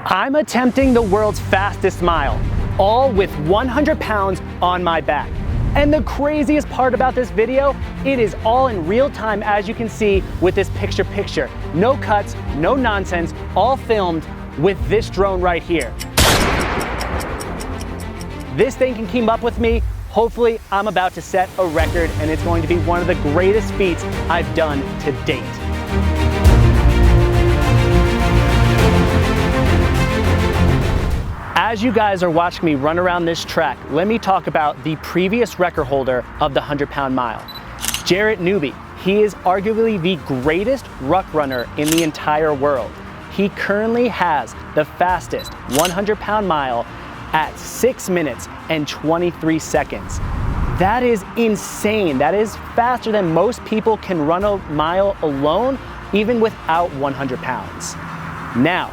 I'm attempting the world's fastest mile, all with 100 pounds on my back. And the craziest part about this video, it is all in real time, as you can see with this picture. No cuts, no nonsense, all filmed with this drone right here. This thing can keep up with me. Hopefully, I'm about to set a record, and it's going to be one of the greatest feats I've done to date. As you guys are watching me run around this track, let me talk about the previous record holder of the 100-pound mile, Jarrett Newby. He is arguably the greatest ruck runner in the entire world. He currently has the fastest 100-pound mile at 6 minutes and 23 seconds. That is insane. That is faster than most people can run a mile alone, even without 100 pounds. Now,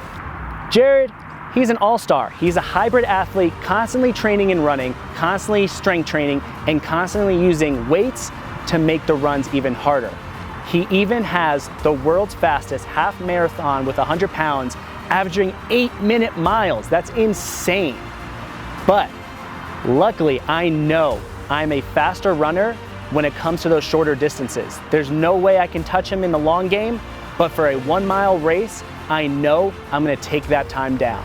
Jared, he's an all-star. He's a hybrid athlete, constantly training and running, constantly strength training, and constantly using weights to make the runs even harder. He even has the world's fastest half marathon with 100 pounds, averaging 8-minute miles. That's insane. But luckily, I know I'm a faster runner when it comes to those shorter distances. There's no way I can touch him in the long game, but for a 1-mile race, I know I'm gonna take that time down.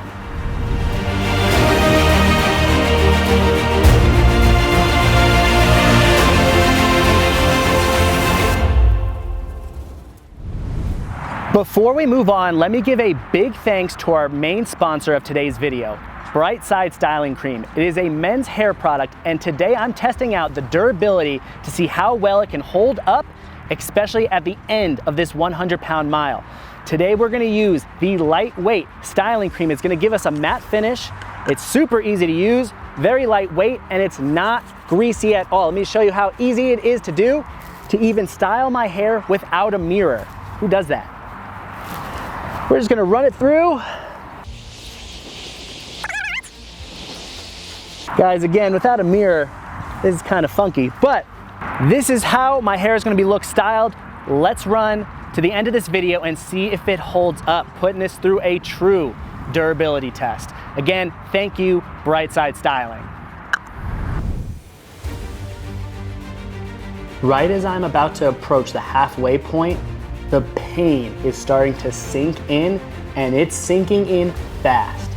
Before we move on, let me give a big thanks to our main sponsor of today's video, Brightside Styling Cream. It is a men's hair product, and today I'm testing out the durability to see how well it can hold up, especially at the end of this 100-pound mile. Today we're gonna use the lightweight styling cream. It's gonna give us a matte finish. It's super easy to use, very lightweight, and it's not greasy at all. Let me show you how easy it is to do, to even style my hair without a mirror. Who does that? We're just gonna run it through. Guys, again, without a mirror, this is kind of funky, but this is how my hair is gonna be look styled. Let's run to the end of this video and see if it holds up, putting this through a true durability test. Again, thank you, Brightside Styling. Right as I'm about to approach the halfway point, the pain is starting to sink in, and it's sinking in fast.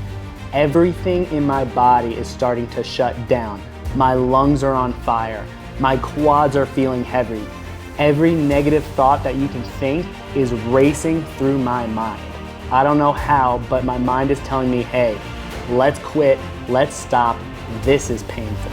Everything in my body is starting to shut down. My lungs are on fire. My quads are feeling heavy. Every negative thought that you can think is racing through my mind. I don't know how, but my mind is telling me, hey, let's quit, let's stop, this is painful.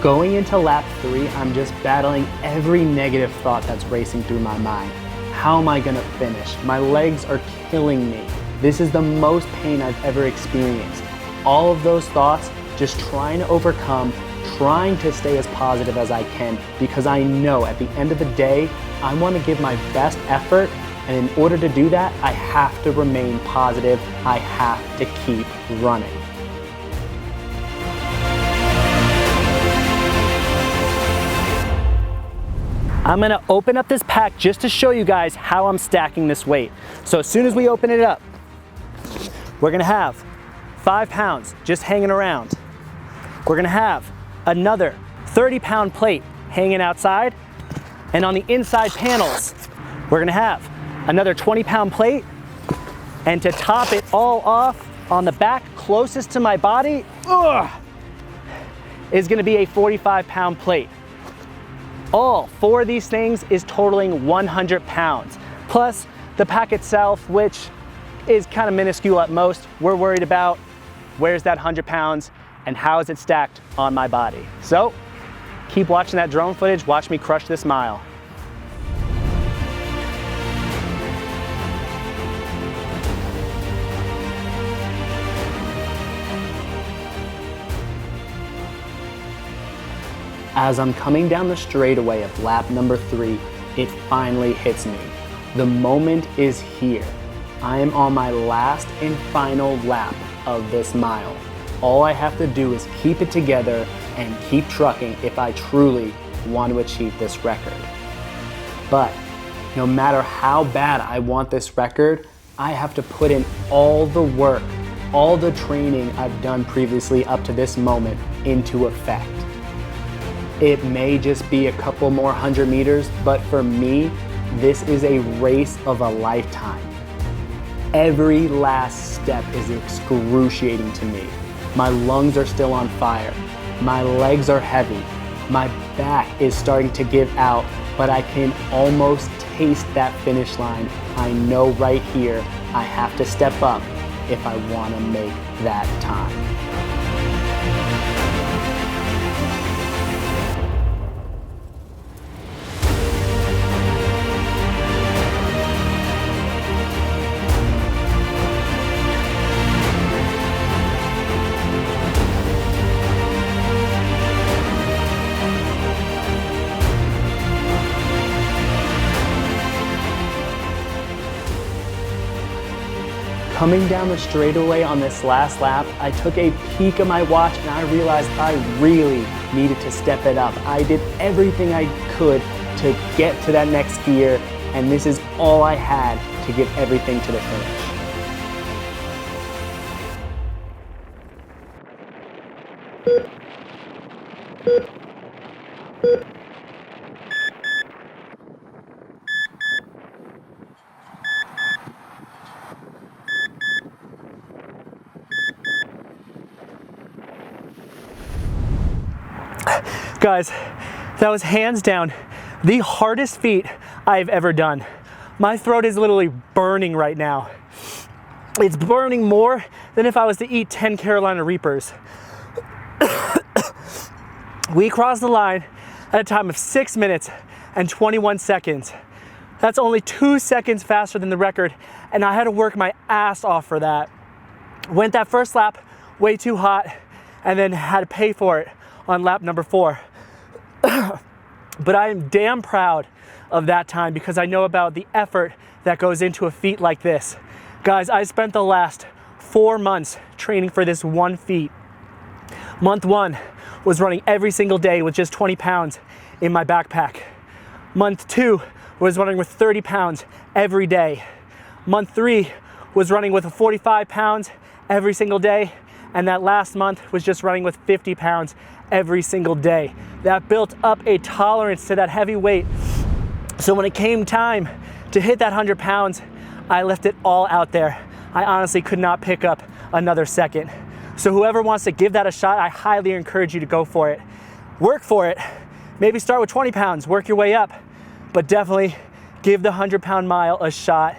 Going into lap 3, I'm just battling every negative thought that's racing through my mind. How am I gonna finish? My legs are killing me. This is the most pain I've ever experienced. All of those thoughts, just trying to overcome, trying to stay as positive as I can, because I know at the end of the day, I wanna give my best effort, and in order to do that, I have to remain positive. I have to keep running. I'm gonna open up this pack just to show you guys how I'm stacking this weight. So as soon as we open it up, we're gonna have 5 pounds just hanging around. We're gonna have another 30-pound plate hanging outside. And on the inside panels, we're gonna have another 20-pound plate. And to top it all off, on the back closest to my body, is gonna be a 45-pound plate. All 4 of these things is totaling 100 pounds. Plus the pack itself, which is kind of minuscule at most. We're worried about where's that 100 pounds and how is it stacked on my body. So keep watching that drone footage, watch me crush this mile. As I'm coming down the straightaway of lap number 3, it finally hits me. The moment is here. I am on my last and final lap of this mile. All I have to do is keep it together and keep trucking if I truly want to achieve this record. But no matter how bad I want this record, I have to put in all the work, all the training I've done previously up to this moment into effect. It may just be a couple more 100 meters, but for me, this is a race of a lifetime. Every last step is excruciating to me. My lungs are still on fire. My legs are heavy. My back is starting to give out, but I can almost taste that finish line. I know right here I have to step up if I want to make that time. Coming down the straightaway on this last lap, I took a peek at my watch and I realized I really needed to step it up. I did everything I could to get to that next gear, and this is all I had to get everything to the finish. Guys, that was hands down the hardest feat I've ever done. My throat is literally burning right now. It's burning more than if I was to eat 10 Carolina Reapers. We crossed the line at a time of 6 minutes and 21 seconds. That's only 2 seconds faster than the record, and I had to work my ass off for that. Went that first lap way too hot, and then had to pay for it on lap number 4. But I am damn proud of that time because I know about the effort that goes into a feat like this. Guys, I spent the last 4 months training for this one feat. Month 1 was running every single day with just 20 pounds in my backpack. Month 2 was running with 30 pounds every day. Month 3 was running with 45 pounds every single day. And that last month was just running with 50 pounds every single day. That built up a tolerance to that heavy weight. So when it came time to hit that 100 pounds, I left it all out there. I honestly could not pick up another second. So whoever wants to give that a shot, I highly encourage you to go for it. Work for it. Maybe start with 20 pounds, work your way up, but definitely give the 100-pound mile a shot.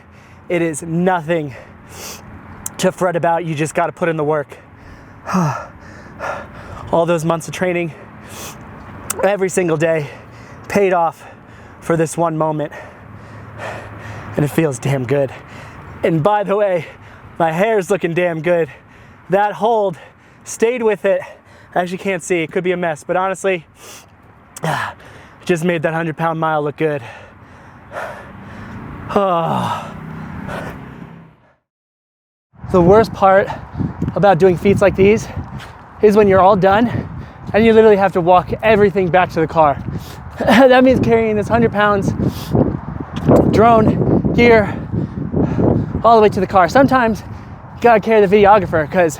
It is nothing to fret about. You just got to put in the work. All those months of training, every single day, paid off for this one moment. And it feels damn good. And by the way, my hair's looking damn good. That hold stayed with it. As you can't see, it could be a mess, but honestly, just made that 100-pound mile look good. The worst part about doing feats like these is when you're all done and you literally have to walk everything back to the car. That means carrying this 100 pounds drone gear all the way to the car. Sometimes you gotta carry the videographer because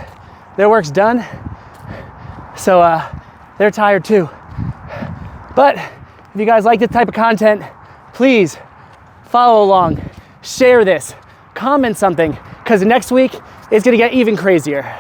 their work's done, so they're tired too. But if you guys like this type of content, please follow along, share this, comment something, because next week it's gonna get even crazier.